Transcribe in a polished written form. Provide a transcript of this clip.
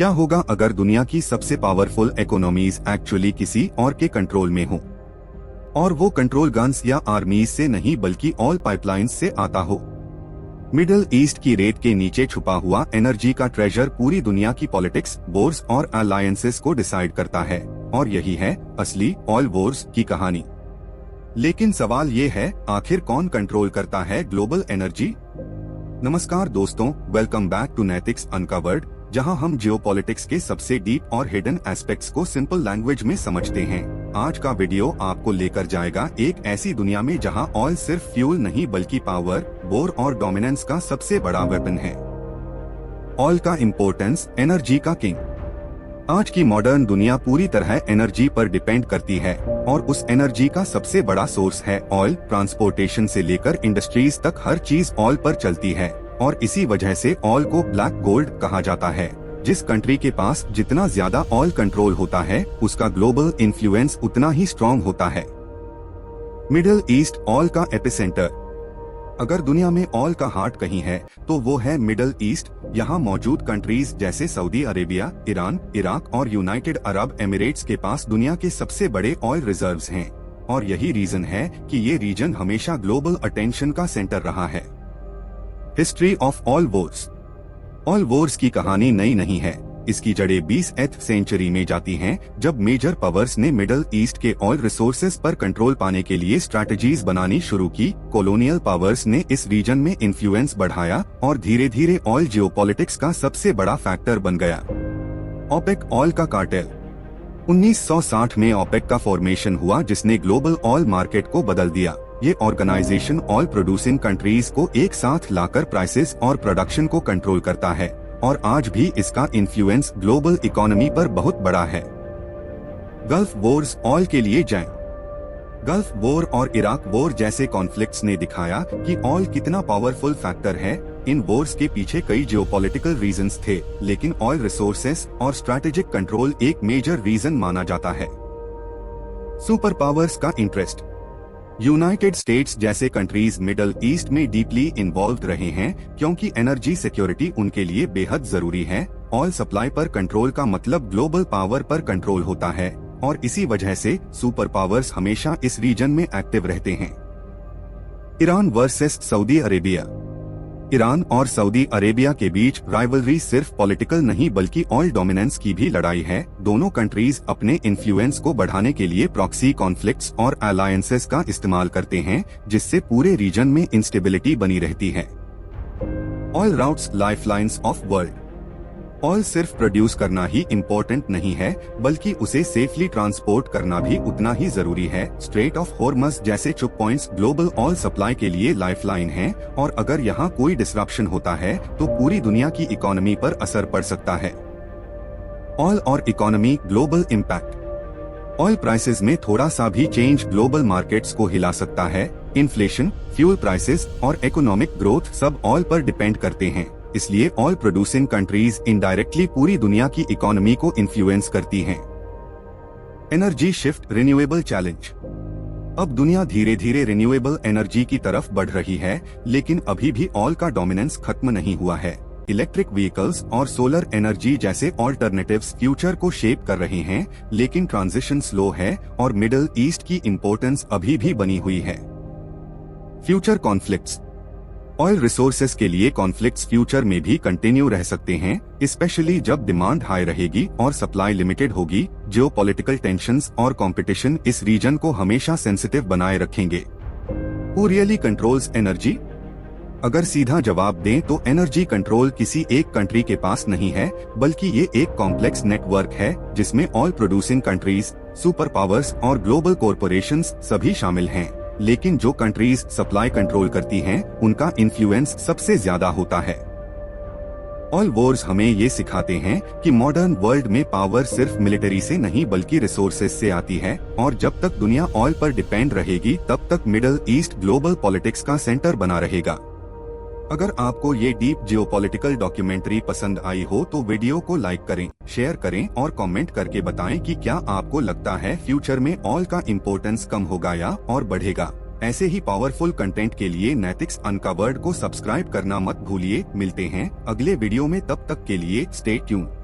क्या होगा अगर दुनिया की सबसे पावरफुल इकोनॉमीज एक्चुअली किसी और के कंट्रोल में हो, और वो कंट्रोल गन्स या आर्मीज से नहीं बल्कि ऑयल पाइपलाइंस से आता हो। मिडिल ईस्ट की रेत के नीचे छुपा हुआ एनर्जी का ट्रेजर पूरी दुनिया की पॉलिटिक्स, वॉर्स और अलायंसेस को डिसाइड करता है, और यही है असली ऑयल वॉर्स की कहानी। लेकिन सवाल ये है, आखिर कौन कंट्रोल करता है ग्लोबल एनर्जी? नमस्कार दोस्तों, वेलकम बैक टू नैतिक्स अनकवर्ड, जहां हम जियोपॉलिटिक्स के सबसे डीप और हिडन एस्पेक्ट्स को सिंपल लैंग्वेज में समझते हैं। आज का वीडियो आपको लेकर जाएगा एक ऐसी दुनिया में जहां ऑयल सिर्फ फ्यूल नहीं बल्कि पावर, वॉर और डोमिनेंस का सबसे बड़ा वेपन है। ऑयल का इम्पोर्टेंस, एनर्जी का किंग। आज की मॉडर्न दुनिया पूरी तरह एनर्जी पर डिपेंड करती है, और उस एनर्जी का सबसे बड़ा सोर्स है ऑयल। ट्रांसपोर्टेशन से लेकर इंडस्ट्रीज तक हर चीज ऑयल पर चलती है, और इसी वजह से ऑयल को ब्लैक गोल्ड कहा जाता है। जिस कंट्री के पास जितना ज्यादा ऑयल कंट्रोल होता है, उसका ग्लोबल इन्फ्लुएंस उतना ही स्ट्रॉन्ग होता है। मिडिल ईस्ट ऑयल का एपिसेंटर। अगर दुनिया में ऑयल का हार्ट कहीं है तो वो है मिडिल ईस्ट। यहाँ मौजूद कंट्रीज जैसे सऊदी अरेबिया, ईरान, इराक और यूनाइटेड अरब एमिरेट्स के पास दुनिया के सबसे बड़े ऑयल रिजर्व्स हैं, और यही रीजन है कि ये रीजन हमेशा ग्लोबल अटेंशन का सेंटर रहा है। History of oil Wars. Oil Wars की कहानी नई नहीं है। इसकी जड़ें 20वीं सेंचुरी में जाती हैं, जब मेजर पावर्स ने मिडिल ईस्ट के ऑयल रिसोर्सेज पर कंट्रोल पाने के लिए स्ट्रैटेजीज बनानी शुरू की। कॉलोनियल पावर्स ने इस रीजन में इन्फ्लुएंस बढ़ाया, और धीरे धीरे ऑयल जियोपॉलिटिक्स का सबसे बड़ा फैक्टर बन गया। ओपेक ऑयल का कार्टेल। 1960 में ओपेक का फॉर्मेशन हुआ, जिसने ग्लोबल ऑयल मार्केट को बदल दिया। ये ऑर्गेनाइजेशन ऑयल प्रोड्यूसिंग कंट्रीज को एक साथ लाकर प्राइसेस और प्रोडक्शन को कंट्रोल करता है, और आज भी इसका इन्फ्लुएंस ग्लोबल इकोनॉमी पर बहुत बड़ा है। गल्फ वॉर्स ऑयल के लिए जंग। गल्फ वॉर और इराक वॉर जैसे कॉन्फ्लिक्ट्स ने दिखाया कि ऑयल कितना पावरफुल फैक्टर है। इन वॉर्स के पीछे कई जियोपॉलिटिकल रीजंस थे, लेकिन ऑयल रिसोर्सेस और स्ट्रैटेजिक कंट्रोल एक मेजर रीजन माना जाता है। सुपर पावर्स का इंटरेस्ट। यूनाइटेड स्टेट्स जैसे कंट्रीज मिडिल ईस्ट में डीपली इन्वॉल्व रहे हैं, क्योंकि एनर्जी सिक्योरिटी उनके लिए बेहद जरूरी है। ऑयल सप्लाई पर कंट्रोल का मतलब ग्लोबल पावर पर कंट्रोल होता है, और इसी वजह से सुपर पावर्स हमेशा इस रीजन में एक्टिव रहते हैं। Iran versus Saudi Arabia. Iran और सऊदी अरेबिया के बीच राइवलरी सिर्फ पॉलिटिकल नहीं बल्कि ऑयल डोमिनेंस की भी लड़ाई है। दोनों कंट्रीज अपने इन्फ्लुएंस को बढ़ाने के लिए प्रॉक्सी कॉन्फ्लिक्ट्स और अलायंसेस का इस्तेमाल करते हैं, जिससे पूरे रीजन में इंस्टेबिलिटी बनी रहती है। Oil routes, lifelines of world. Oil सिर्फ प्रोड्यूस करना ही इम्पोर्टेंट नहीं है, बल्कि उसे सेफली ट्रांसपोर्ट करना भी उतना ही जरूरी है। स्ट्रेट ऑफ हॉर्मज़ जैसे choke points global oil supply के लिए लाइफलाइन हैं, और अगर यहाँ कोई डिसरप्शन होता है तो पूरी दुनिया की इकोनॉमी पर असर पड़ सकता है। ऑयल और economy, global impact. Oil prices में थोड़ा सा भी चेंज ग्लोबल मार्केट्स को हिला सकता है। इन्फ्लेशन, फ्यूल प्राइसेस और इकोनॉमिक ग्रोथ सब ऑयल पर डिपेंड करते हैं, इसलिए ऑयल प्रोड्यूसिंग कंट्रीज इनडायरेक्टली पूरी दुनिया की इकोनॉमी को इन्फ्लुएंस करती हैं। Energy shift, renewable challenge. अब दुनिया धीरे धीरे रिन्यूएबल एनर्जी की तरफ बढ़ रही है, लेकिन अभी भी ऑयल का डोमिनेंस खत्म नहीं हुआ है। इलेक्ट्रिक व्हीकल्स और सोलर एनर्जी जैसे ऑल्टरनेटिव्स फ्यूचर को शेप कर रहे हैं, लेकिन ट्रांजिशन स्लो है, और मिडिल ईस्ट की इम्पोर्टेंस अभी भी बनी हुई है। Future conflicts. ऑयल रिसोर्सेज के लिए कॉन्फ्लिक्ट्स फ्यूचर में भी कंटिन्यू रह सकते हैं, स्पेशली जब डिमांड हाई रहेगी और सप्लाई लिमिटेड होगी। जियोपॉलिटिकल टेंशंस और कंपटीशन इस रीजन को हमेशा सेंसिटिव बनाए रखेंगे। Who really controls energy? अगर सीधा जवाब दें तो एनर्जी कंट्रोल किसी एक कंट्री के पास नहीं है, बल्कि ये एक कॉम्प्लेक्स नेटवर्क है, जिसमें oil producing countries, super powers और ग्लोबल कॉरपोरेशंस सभी शामिल हैं। लेकिन जो कंट्रीज सप्लाई कंट्रोल करती हैं, उनका इन्फ्लुएंस सबसे ज्यादा होता है। ऑयल वॉर्स हमें ये सिखाते हैं कि मॉडर्न वर्ल्ड में पावर सिर्फ मिलिट्री से नहीं बल्कि रिसोर्सेज से आती है, और जब तक दुनिया ऑयल पर डिपेंड रहेगी तब तक मिडिल ईस्ट ग्लोबल पॉलिटिक्स का सेंटर बना रहेगा। अगर आपको ये डीप जियोपॉलिटिकल डॉक्यूमेंट्री पसंद आई हो तो वीडियो को लाइक करें, शेयर करें और कमेंट करके बताएं कि क्या आपको लगता है फ्यूचर में ऑयल का इम्पोर्टेंस कम होगा या और बढ़ेगा। ऐसे ही पावरफुल कंटेंट के लिए नैतिक्स अनकवर्ड को सब्सक्राइब करना मत भूलिए। मिलते हैं अगले वीडियो में, तब तक के लिए स्टे ट्यून्ड।